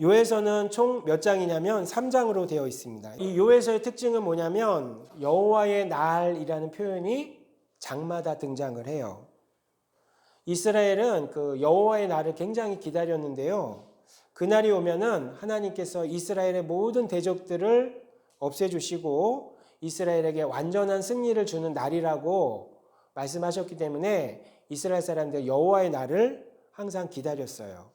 요에서는 총 몇 장이냐면 3장으로 되어 있습니다. 이 요에서의 특징은 뭐냐면 여호와의 날이라는 표현이 장마다 등장을 해요. 이스라엘은 그 여호와의 날을 굉장히 기다렸는데요. 그날이 오면은 하나님께서 이스라엘의 모든 대적들을 없애주시고 이스라엘에게 완전한 승리를 주는 날이라고 말씀하셨기 때문에 이스라엘 사람들 여호와의 날을 항상 기다렸어요.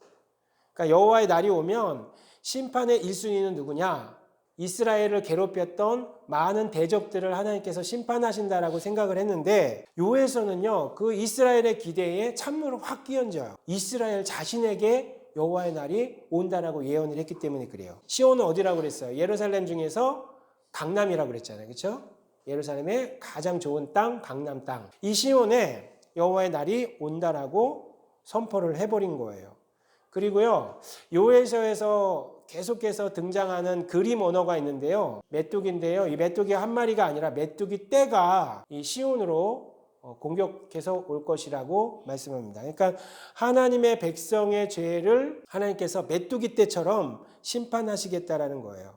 그러니까 여호와의 날이 오면 심판의 1순위는 누구냐? 이스라엘을 괴롭혔던 많은 대적들을 하나님께서 심판하신다라고 생각을 했는데 요에서는요, 그 이스라엘의 기대에 찬물을 확 끼얹어요. 이스라엘 자신에게 여호와의 날이 온다라고 예언을 했기 때문에 그래요. 시온은 어디라고 그랬어요? 예루살렘 중에서 강남이라고 그랬잖아요. 그렇죠? 예루살렘의 가장 좋은 땅, 강남 땅. 이 시온에 여호와의 날이 온다라고 선포를 해버린 거예요. 그리고요, 요에서에서 계속해서 등장하는 그림 언어가 있는데요. 메뚜기인데요. 이 메뚜기 한 마리가 아니라 메뚜기 떼가 이 시온으로 공격해서 올 것이라고 말씀합니다. 그러니까 하나님의 백성의 죄를 하나님께서 메뚜기 떼처럼 심판하시겠다라는 거예요.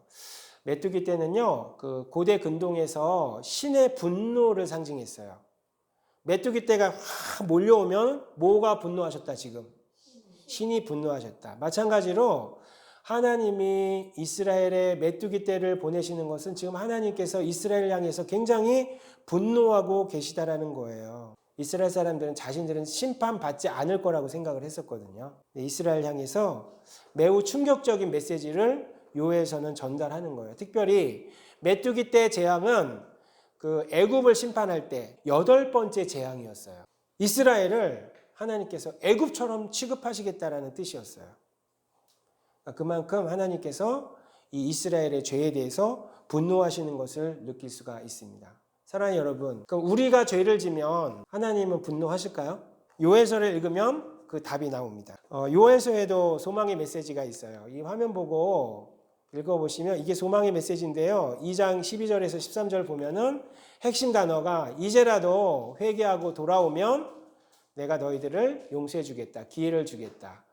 메뚜기 떼는요, 그 고대 근동에서 신의 분노를 상징했어요. 메뚜기 떼가 확 몰려오면 뭐가 분노하셨다 지금? 신이 분노하셨다. 마찬가지로 하나님이 이스라엘의 메뚜기 떼를 보내시는 것은 지금 하나님께서 이스라엘 향해서 굉장히 분노하고 계시다라는 거예요. 이스라엘 사람들은 자신들은 심판받지 않을 거라고 생각을 했었거든요. 이스라엘 향해서 매우 충격적인 메시지를 요에서는 전달하는 거예요. 특별히 메뚜기 떼 재앙은 그 애굽을 심판할 때 8번째 재앙이었어요. 이스라엘을 하나님께서 애굽처럼 취급하시겠다라는 뜻이었어요. 그만큼 하나님께서 이 이스라엘의 죄에 대해서 분노하시는 것을 느낄 수가 있습니다. 사랑하는 여러분, 그럼 우리가 죄를 지면 하나님은 분노하실까요? 요에서를 읽으면 그 답이 나옵니다. 요에서에도 소망의 메시지가 있어요. 이 화면 보고 읽어보시면 이게 소망의 메시지인데요. 2장 12절에서 13절 보면은 핵심 단어가 이제라도 회개하고 돌아오면 내가 너희들을 용서해 주겠다. 기회를 주겠다.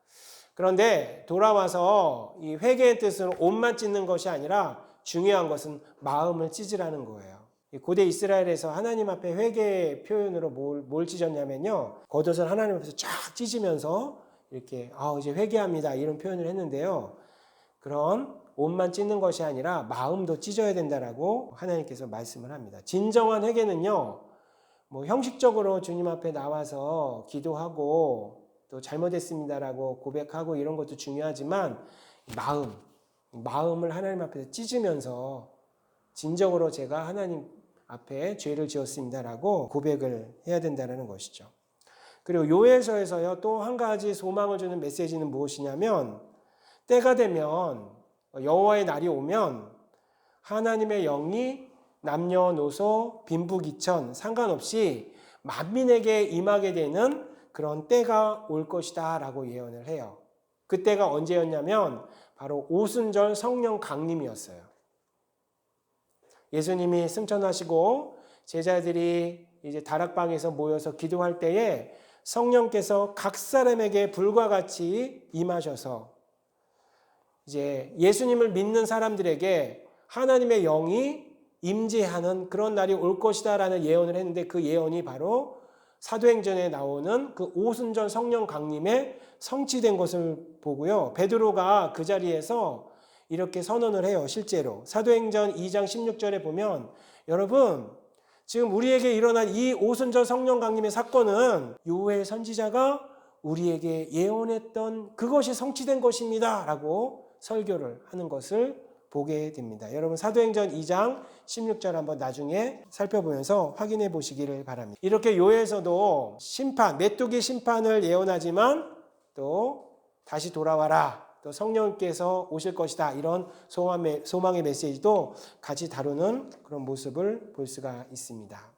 그런데 돌아와서 이 회개의 뜻은 옷만 찢는 것이 아니라 중요한 것은 마음을 찢으라는 거예요. 고대 이스라엘에서 하나님 앞에 회개의 표현으로 뭘 찢었냐면요. 겉옷을 하나님 앞에서 쫙 찢으면서 이렇게 이제 회개합니다. 이런 표현을 했는데요. 그런 옷만 찢는 것이 아니라 마음도 찢어야 된다라고 하나님께서 말씀을 합니다. 진정한 회개는요. 형식적으로 주님 앞에 나와서 기도하고 또 잘못했습니다라고 고백하고 이런 것도 중요하지만 마음을 하나님 앞에서 찢으면서 진정으로 제가 하나님 앞에 죄를 지었습니다라고 고백을 해야 된다는 것이죠. 그리고 요에서에서요, 또 한 가지 소망을 주는 메시지는 무엇이냐면 때가 되면 여호와의 날이 오면 하나님의 영이 남녀노소 빈부귀천 상관없이 만민에게 임하게 되는 그런 때가 올 것이다 라고 예언을 해요. 그때가 언제였냐면 바로 오순절 성령 강림이었어요. 예수님이 승천하시고 제자들이 이제 다락방에서 모여서 기도할 때에 성령께서 각 사람에게 불과 같이 임하셔서 이제 예수님을 믿는 사람들에게 하나님의 영이 임재하는 그런 날이 올 것이다 라는 예언을 했는데 그 예언이 바로 사도행전에 나오는 그 오순절 성령 강림에 성취된 것을 보고요. 베드로가 그 자리에서 이렇게 선언을 해요. 실제로 사도행전 2장 16절에 보면 여러분 지금 우리에게 일어난 이 오순절 성령 강림의 사건은 요엘 선지자가 우리에게 예언했던 그것이 성취된 것입니다 라고 설교를 하는 것을 보게 됩니다. 여러분 사도행전 2장 16절 한번 나중에 살펴보면서 확인해 보시기를 바랍니다. 이렇게 요에서도 메뚜기 심판을 예언하지만 또 다시 돌아와라. 또 성령께서 오실 것이다. 이런 소망의 메시지도 같이 다루는 그런 모습을 볼 수가 있습니다.